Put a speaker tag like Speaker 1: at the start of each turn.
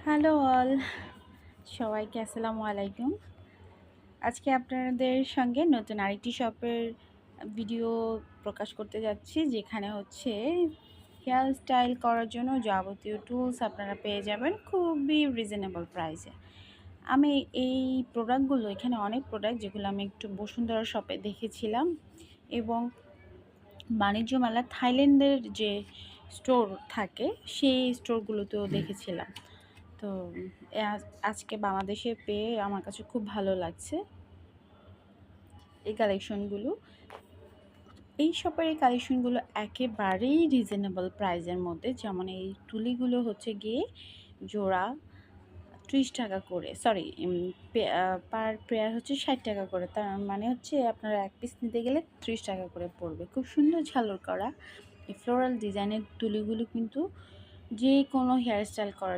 Speaker 1: Hello all, সবাইকে আসসালামু আলাইকুম। আজকে আপনাদের সঙ্গে নতুন আরেকটি শপের ভিডিও প্রকাশ করতে যাচ্ছি, যেখানে হচ্ছে হেয়ার স্টাইল করার জন্য যাবতীয় টুলস আপনারা পেয়ে যাবেন খুবই রিজনেবল প্রাইসে। আমি এই প্রোডাক্টগুলো, এখানে অনেক প্রোডাক্ট যেগুলো আমি একটু বসুন্ধরা শপে দেখেছিলাম এবং বাণিজ্য মেলা থাইল্যান্ডের যে স্টোর থাকে সেই স্টোরগুলোতেও দেখেছিলাম। তো আজকে বাংলাদেশে পেয়ে আমার কাছে খুব ভালো লাগছে এই কালেকশনগুলো। এই শপের এই কালেকশনগুলো একেবারেই রিজনেবল প্রাইসের মধ্যে। যেমন এই তুলিগুলো হচ্ছে গিয়ে জোড়া 30 টাকা করে, সরি, পার পেয়ার হচ্ছে 60 টাকা করে। তার মানে হচ্ছে আপনারা এক পিস নিতে গেলে 30 টাকা করে পড়বে। খুব সুন্দর ঝালর করা এই ফ্লোরাল ডিজাইনের তুলিগুলো কিন্তু যে কোনো হেয়ার স্টাইল করার